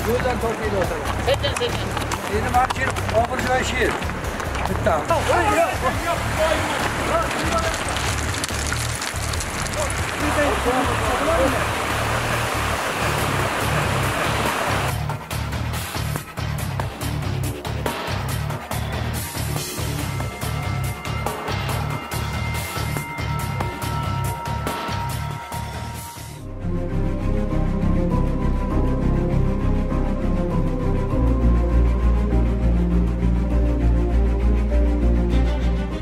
Yo'ldan toplaydi o'tadi. Sekin. Endi marchir og'ir joy sher. Bitta.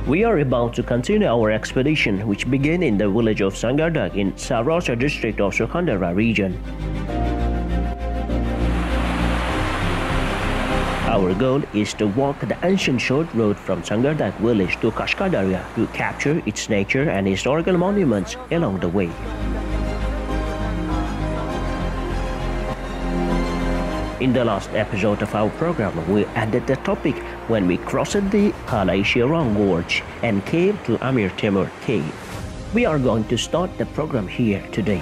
We are about to continue our expedition, which began in the village of Sangardak in Savrasya district of Sukhandara region. Our goal is to walk the ancient short road from Sangardak village to Kashkadarya to capture its nature and historical monuments along the way. In the last episode of our program, we ended the topic when we crossed the Kalaishirang Gorge and came to Amir Temur Cave. We are going to start the program here today.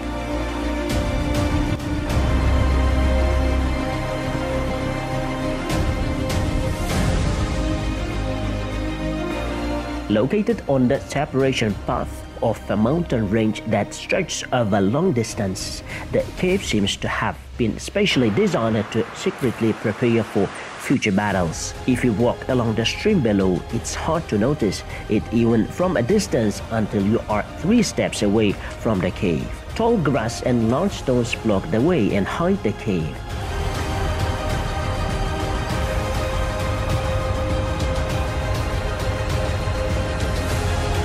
Located on the separation path of a mountain range that stretches over long distance, the cave seems to have been specially designed to secretly prepare for future battles. If you walk along the stream below, it's hard to notice it even from a distance until you are 3 steps away from the cave. Tall grass and large stones block the way and hide the cave.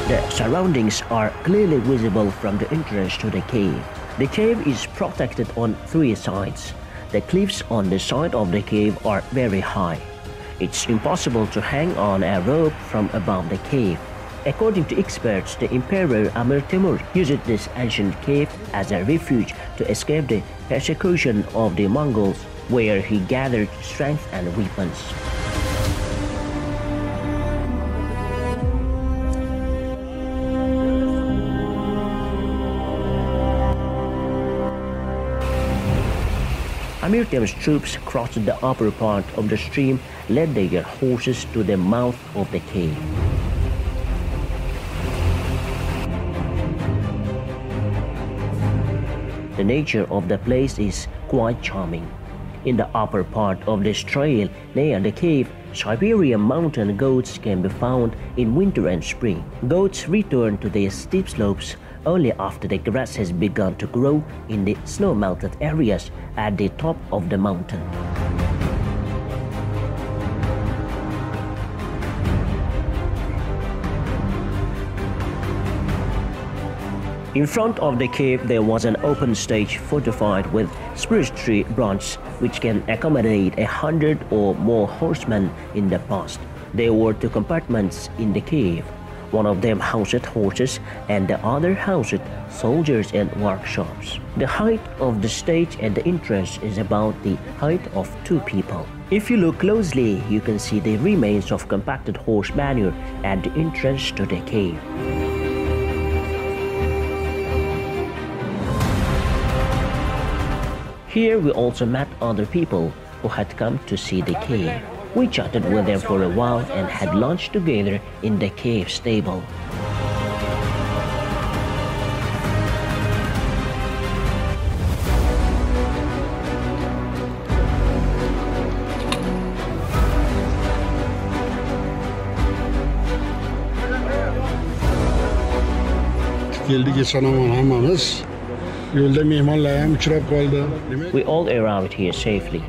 The surroundings are clearly visible from the entrance to the cave. The cave is protected on 3 sides. The cliffs on the side of the cave are very high. It's impossible to hang on a rope from above the cave. According to experts, the Emperor Amir Temur used this ancient cave as a refuge to escape the persecution of the Mongols, where he gathered strength and weapons. Amir Temur's troops crossed the upper part of the stream, led their horses to the mouth of the cave. The nature of the place is quite charming. In the upper part of this trail near the cave, Siberian mountain goats can be found in winter and spring. Goats return to their steep slopes only after the grass has begun to grow in the snow-melted areas at the top of the mountain. In front of the cave there was an open stage fortified with spruce tree branches which can accommodate 100 or more horsemen in the past. There were 2 compartments in the cave. One of them housed horses and the other housed soldiers and workshops. The height of the stage at the entrance is about the height of 2 people. If you look closely, you can see the remains of compacted horse manure at the entrance to the cave. Here we also met other people who had come to see the cave. We chatted with them for a while and had lunch together in the cave stable. We all arrived here safely.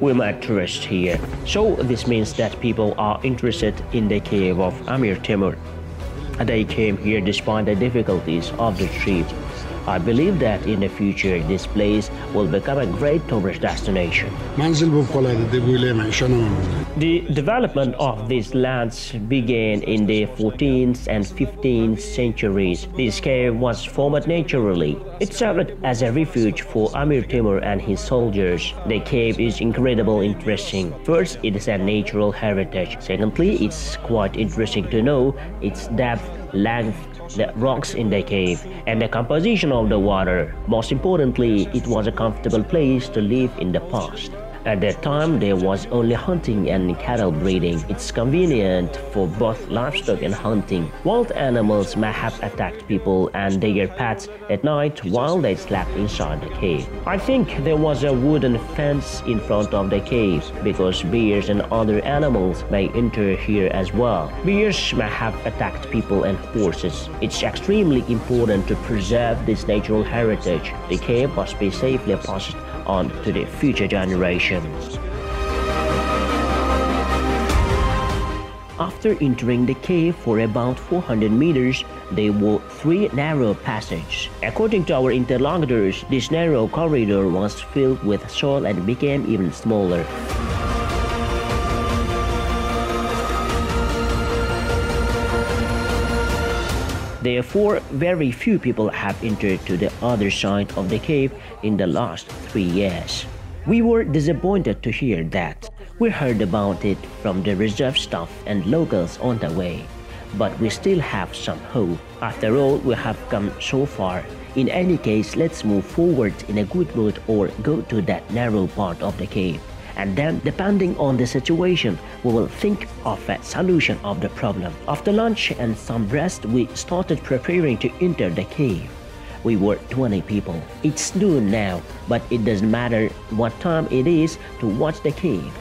We met tourists here, so this means that people are interested in the cave of Amir Temur. They came here despite the difficulties of the trip. I believe that in the future this place will become a great tourist destination. The development of these lands began in the 14th and 15th centuries. This cave was formed naturally. It served as a refuge for Amir Temur and his soldiers. The cave is incredibly interesting. First, it is a natural heritage. Secondly, it's quite interesting to know its depth, length, the rocks in the cave, and the composition of the water. Most importantly, it was a comfortable place to live in the past. At that time, there was only hunting and cattle breeding. It's convenient for both livestock and hunting. Wild animals may have attacked people and their pets at night while they slept inside the cave. I think there was a wooden fence in front of the cave because bears and other animals may enter here as well. Bears may have attacked people and horses. It's extremely important to preserve this natural heritage. The cave must be safely passed on to the future generations. After entering the cave for about 400 meters, there were 3 narrow passages. According to our interlocutors, this narrow corridor was filled with soil and became even smaller. Therefore, very few people have entered to the other side of the cave in the last 3 years. We were disappointed to hear that. We heard about it from the reserve staff and locals on the way, but we still have some hope. After all, we have come so far. In any case, let's move forward in a good mood or go to that narrow part of the cave. And then, depending on the situation, we will think of a solution of the problem. After lunch and some rest, we started preparing to enter the cave. We were 20 people. It's noon now, but it doesn't matter what time it is to watch the cave.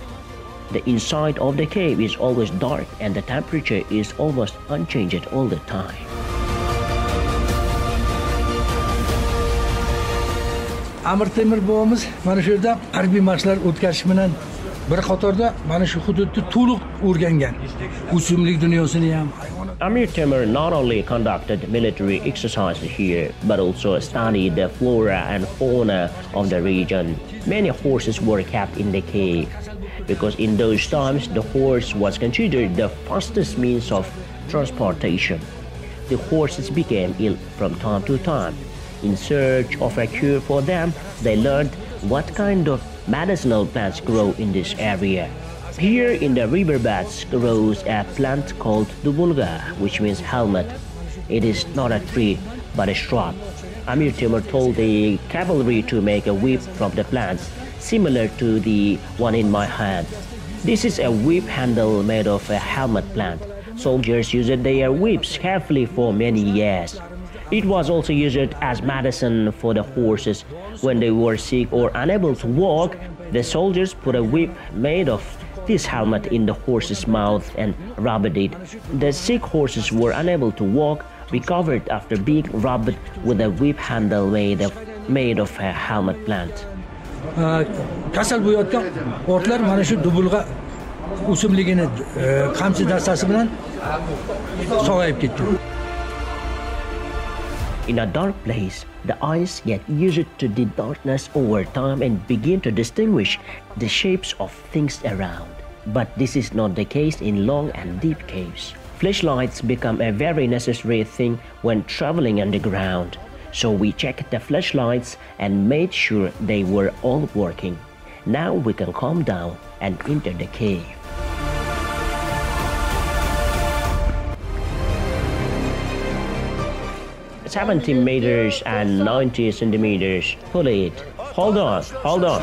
The inside of the cave is always dark and the temperature is almost unchanged all the time. Amir Temur bobamiz mana shu yerda harbiy mashqlar o'tkazish bilan bir qatorda mana shu hududni to'liq o'rgangan. O'simlik dunyosini ham, hayvonot. Amir Temur not only conducted military exercises here, but also studied the flora and fauna of the region. Many horses were kept in the cave, because in those times the horse was considered the fastest means of transportation. The horses became ill from time to time. In search of a cure for them, they learned what kind of medicinal plants grow in this area. Here in the riverbeds grows a plant called dubulga, which means helmet. It is not a tree, but a shrub. Amir Temur told the cavalry to make a whip from the plants, similar to the one in my hand. This is a whip handle made of a helmet plant. Soldiers used their whips carefully for many years. It was also used as medicine for the horses when they were sick or unable to walk. The soldiers put a whip made of this helmet in the horse's mouth and rubbed it. The sick horses were unable to walk, recovered after being rubbed with a whip handle made of a helmet plant. Kasal bo'layotgan otlar mana shu dubulg'a o'simligini qamchi dastasi bilan sog'ayib ketdi. In a dark place, the eyes get used to the darkness over time and begin to distinguish the shapes of things around. But this is not the case in long and deep caves. Flashlights become a very necessary thing when traveling underground. So we checked the flashlights and made sure they were all working. Now we can calm down and enter the cave. "17 meters and 90 centimeters. Pull it. Hold on, hold on."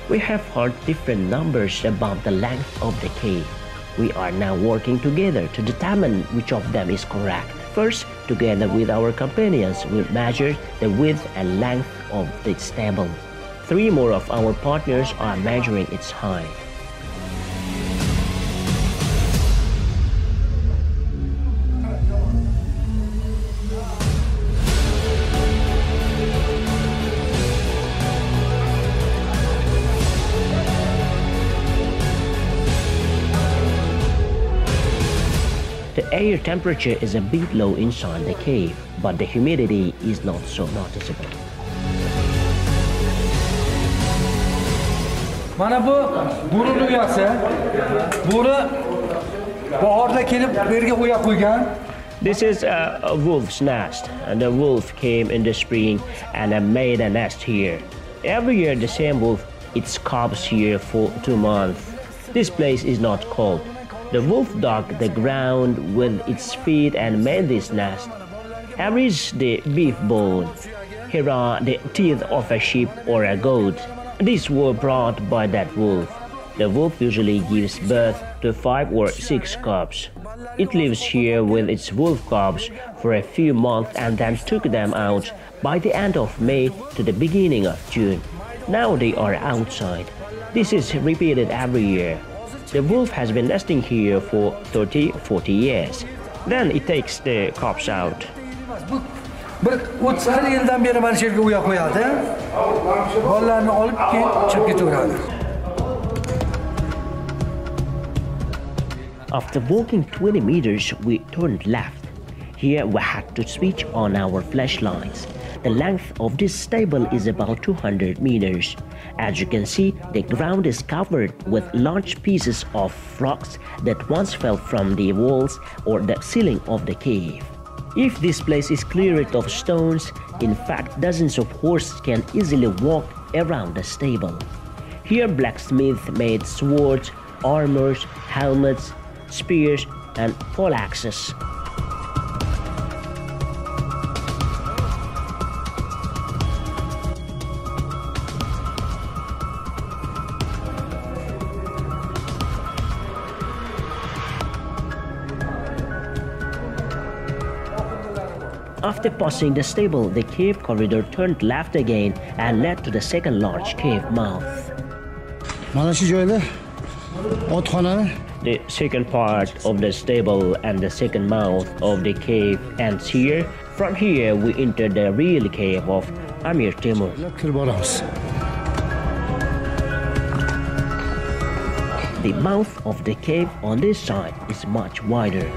We have heard different numbers about the length of the cave. We are now working together to determine which of them is correct. First, together with our companions, we measured the width and length of the stable. 3 more of our partners are measuring its height. The air temperature is a bit low inside the cave, but the humidity is not so noticeable. Mana bu bo'ri uyasi. Bo'ri bahorda kelib bu yerga uya qo'ygan. This is a wolf's nest, and the wolf came in the spring and made a nest here. Every year the same wolf eats cubs here for 2 months. This place is not cold. The wolf dug the ground with its feet and made this nest. Here is the beef bone. Here are the teeth of a sheep or a goat. These were brought by that wolf. The wolf usually gives birth to 5 or 6 cubs. It lives here with its wolf cubs for a few months and then took them out by the end of May to the beginning of June. Now they are outside. This is repeated every year. The wolf has been nesting here for 30-40 years. Then it takes the cubs out. Bir 30 yildan beri mana shu yerga uya qo'yadi. Bolalarni olib chiqib ketaveradi. After walking 20 meters, we turned left. Here we had to switch on our flashlights. The length of this stable is about 200 meters. As you can see, the ground is covered with large pieces of rocks that once fell from the walls or the ceiling of the cave. If this place is cleared of stones, in fact dozens of horses can easily walk around the stable. Here blacksmiths made swords, armors, helmets, spears and poleaxes. After passing the stable, the cave corridor turned left again and led to the second large cave mouth. The second part of the stable and the second mouth of the cave ends here. From here, we enter the real cave of Amir Temur. The mouth of the cave on this side is much wider.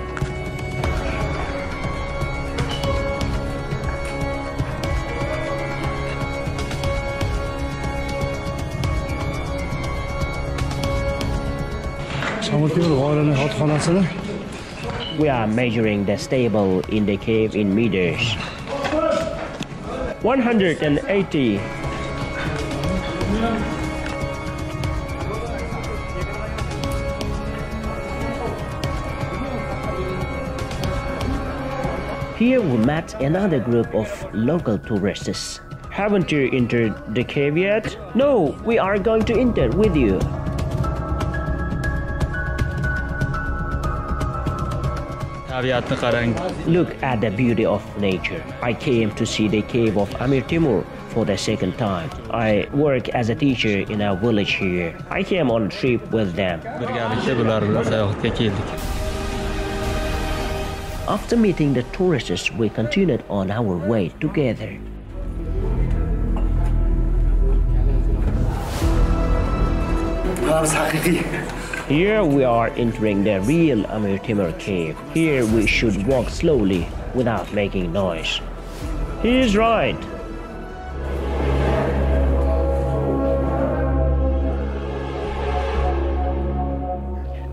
We are measuring the stable in the cave in meters. 180. Here we met another group of local tourists. Haven't you entered the cave yet? No, we are going to enter with you. Look at the beauty of nature. I came to see the cave of Amir Temur for the second time. I work as a teacher in a village here. I came on a trip with them. After meeting the tourists, we continued on our way together. Here we are entering the real Amir Timur cave. Here we should walk slowly without making noise. He is right.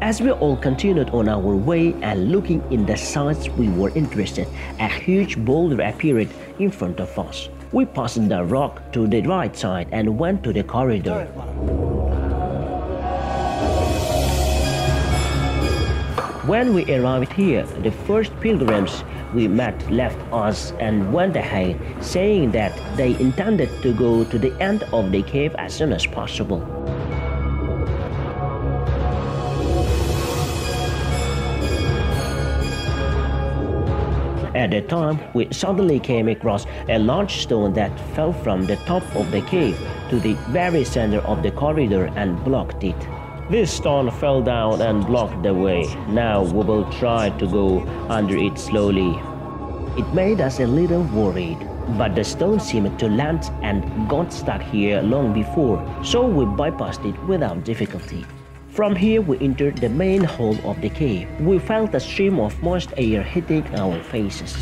As we all continued on our way and looking in the sights we were interested, a huge boulder appeared in front of us. We passed the rock to the right side and went to the corridor. When we arrived here, the first pilgrims we met left us and went ahead, saying that they intended to go to the end of the cave as soon as possible. At that time, we suddenly came across a large stone that fell from the top of the cave to the very center of the corridor and blocked it. This stone fell down and blocked the way. Now we will try to go under it slowly. It made us a little worried, but the stone seemed to land and got stuck here long before, so we bypassed it without difficulty. From here we entered the main hall of the cave. We felt a stream of moist air hitting our faces.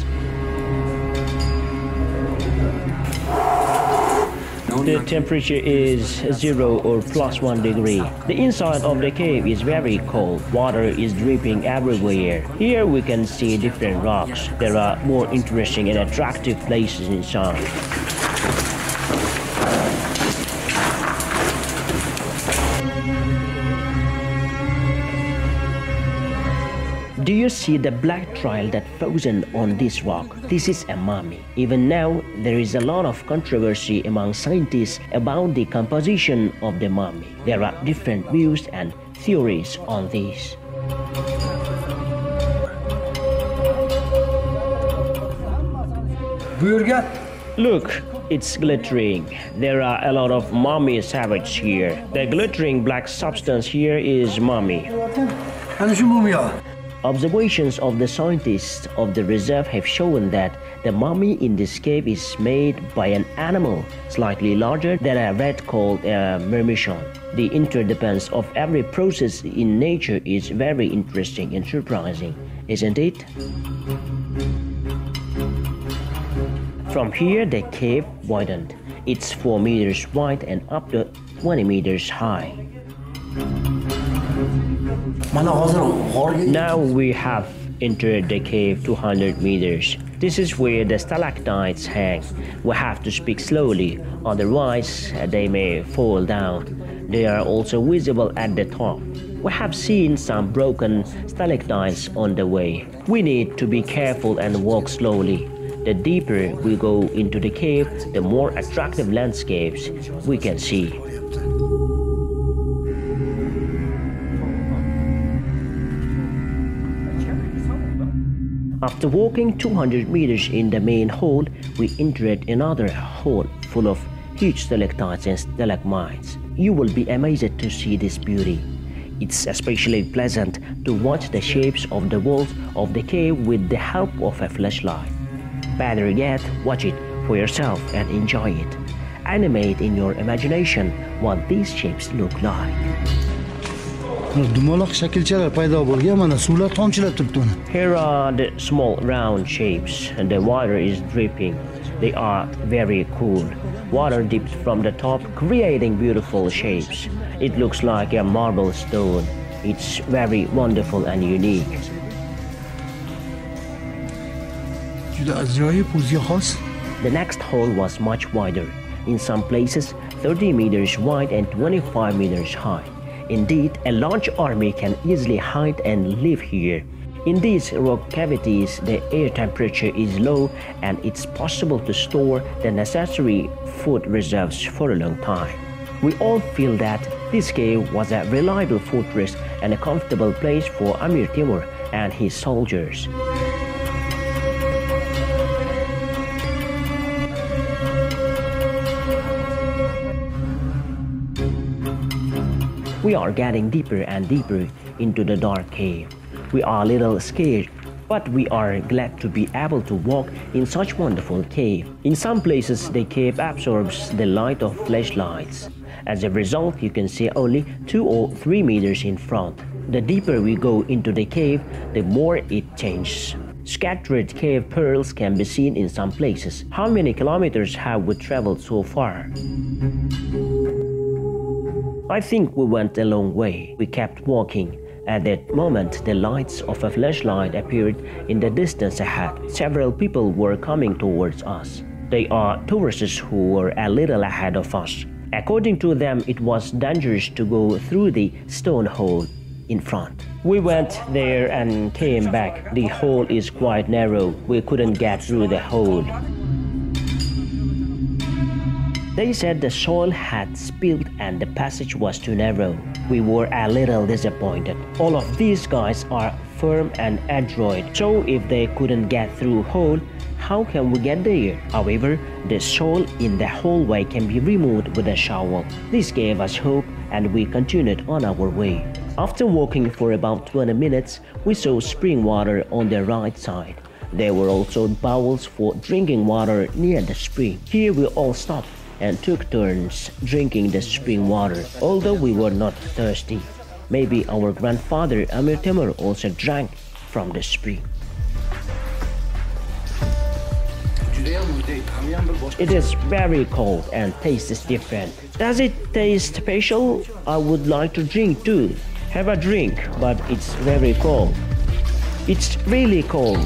The temperature is 0 or +1 degree. The inside of the cave is very cold. Water is dripping everywhere. Here we can see different rocks. There are more interesting and attractive places inside. Do you see the black trail that frozen on this rock? This is a mummy. Even now, there is a lot of controversy among scientists about the composition of the mummy. There are different views and theories on this. Look, it's glittering. There are a lot of mummy savage here. The glittering black substance here is mummy. Observations of the scientists of the reserve have shown that the mummy in this cave is made by an animal slightly larger than a rat called a myrmidon. The interdependence of every process in nature is very interesting and surprising, isn't it? From here the cave widened. It's 4 meters wide and up to 20 meters high. Now we have entered the cave 200 meters. This is where the stalactites hang. We have to speak slowly, otherwise they may fall down. They are also visible at the top. We have seen some broken stalactites on the way. We need to be careful and walk slowly. The deeper we go into the cave, the more attractive landscapes we can see. After walking 200 meters in the main hall, we entered another hall full of huge stalactites and stalagmites. You will be amazed to see this beauty. It's especially pleasant to watch the shapes of the walls of the cave with the help of a flashlight. Better yet, watch it for yourself and enjoy it. Animate in your imagination what these shapes look like. Here are the small round shapes and the water is dripping. They are very cool. Water dips from the top, creating beautiful shapes. It looks like a marble stone. It's very wonderful and unique. The next hall was much wider. In some places, 30 meters wide and 25 meters high. Indeed, a large army can easily hide and live here. In these rock cavities, the air temperature is low and it's possible to store the necessary food reserves for a long time. We all feel that this cave was a reliable fortress and a comfortable place for Amir Timur and his soldiers. We are getting deeper and deeper into the dark cave. We are a little scared, but we are glad to be able to walk in such wonderful cave. In some places, the cave absorbs the light of flashlights. As a result, you can see only 2 or 3 meters in front. The deeper we go into the cave, the more it changes. Scattered cave pearls can be seen in some places. How many kilometers have we traveled so far? I think we went a long way. We kept walking. At that moment, the lights of a flashlight appeared in the distance ahead. Several people were coming towards us. They are tourists who were a little ahead of us. According to them, it was dangerous to go through the stone hole in front. We went there and came back. The hole is quite narrow. We couldn't get through the hole. They said the soil had spilled and the passage was too narrow. We were a little disappointed. All of these guys are firm and adroit, so if they couldn't get through hole, how can we get there? However, the soil in the hallway can be removed with a shovel. This gave us hope and we continued on our way. After walking for about 20 minutes, we saw spring water on the right side. There were also bowls for drinking water near the spring. Here we all stopped and took turns drinking the spring water, although we were not thirsty. Maybe our grandfather Amir Timur also drank from the spring. It is very cold and tastes different. Does it taste special? I would like to drink too. Have a drink, but it's very cold. It's really cold.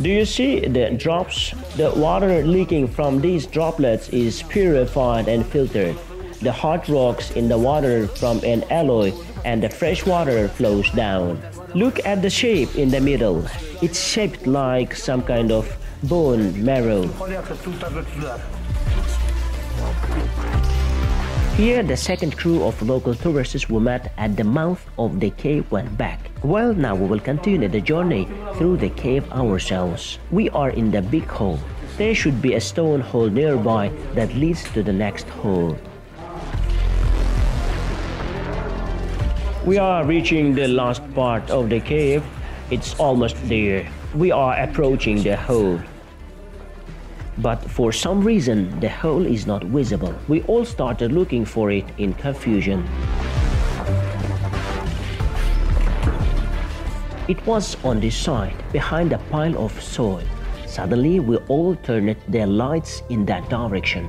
Do you see the drops? The water leaking from these droplets is purified and filtered. The hot rocks in the water from an alloy and the fresh water flows down. Look at the shape in the middle. It's shaped like some kind of bone marrow. Here, the second crew of local tourists we met at the mouth of the cave went back. Well, now we will continue the journey through the cave ourselves. We are in the big hole. There should be a stone hole nearby that leads to the next hole. We are reaching the last part of the cave. It's almost there. We are approaching the hole. But for some reason, the hole is not visible. We all started looking for it in confusion. It was on this side, behind a pile of soil. Suddenly, we all turned their lights in that direction.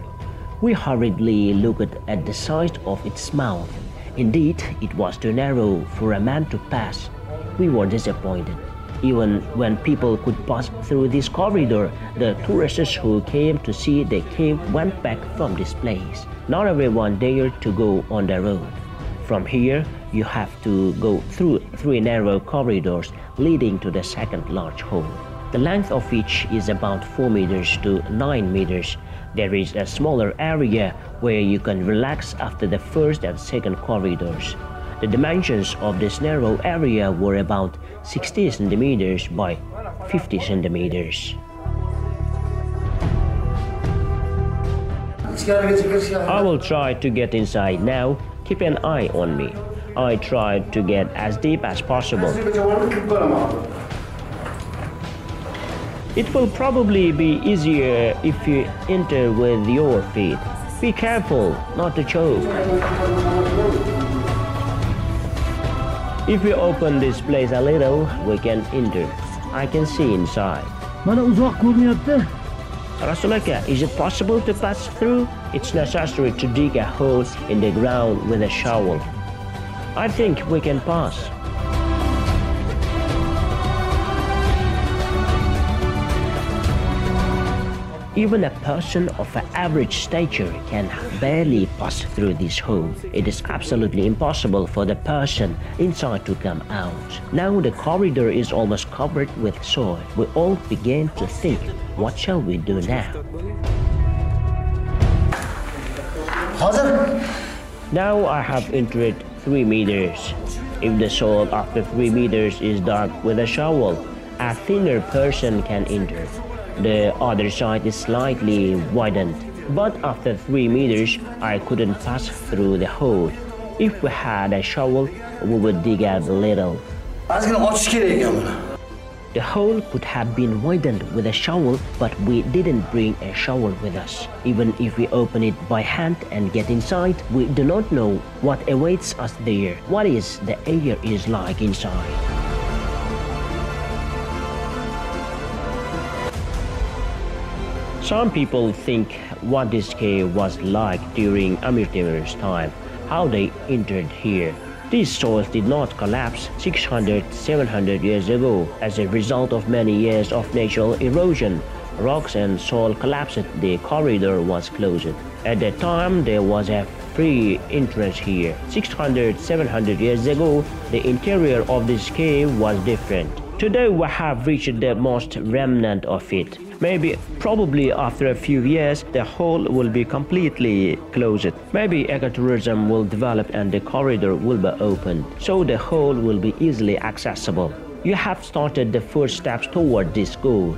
We hurriedly looked at the size of its mouth. Indeed, it was too narrow for a man to pass. We were disappointed. Even when people could pass through this corridor, the tourists who came to see the cave went back from this place. Not everyone dared to go on the road. From here, you have to go through 3 narrow corridors leading to the second large hole. The length of each is about 4 meters to 9 meters. There is a smaller area where you can relax after the first and second corridors. The dimensions of this narrow area were about 60 centimeters by 50 centimeters. I will try to get inside now. Keep an eye on me. I tried to get as deep as possible. It will probably be easier if you enter with your feet. Be careful not to choke. If we open this place a little, we can enter. I can see inside. Rasulaka, is it possible to pass through? It's necessary to dig a hole in the ground with a shovel. I think we can pass. Even a person of an average stature can barely pass through this hole. It is absolutely impossible for the person inside to come out. Now the corridor is almost covered with soil. We all began to think, what shall we do now? Now I have entered 3 meters. If the soil after 3 meters is dark with a shovel, a thinner person can enter. The other side is slightly widened, but after 3 meters, I couldn't pass through the hole. If we had a shovel, we would dig out a little. The hole could have been widened with a shovel, but we didn't bring a shovel with us. Even if we open it by hand and get inside, we do not know what awaits us there. What is the air is like inside? Some people think what this cave was like during Amir Timur's time, how they entered here. These soils did not collapse 600-700 years ago as a result of many years of natural erosion. Rocks and soil collapsed, the corridor was closed. At that time, there was a free entrance here. 600-700 years ago, the interior of this cave was different. Today we have reached the most remnant of it. Probably after a few years, the hole will be completely closed. Maybe ecotourism will develop and the corridor will be opened, so the hole will be easily accessible. You have started the first steps toward this goal.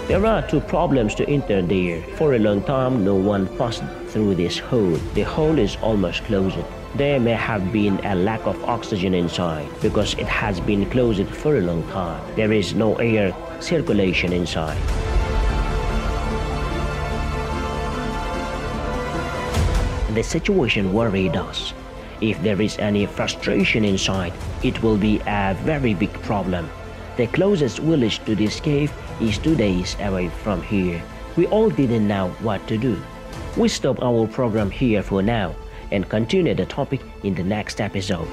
There are two problems to enter there. For a long time, no one passed through this hole. The hole is almost closed. There may have been a lack of oxygen inside because it has been closed for a long time. There is no air circulation inside. The situation worried us. If there is any frustration inside, it will be a very big problem. The closest village to this cave is 2 days away from here. We all didn't know what to do. We stop our program here for now and continue the topic in the next episode.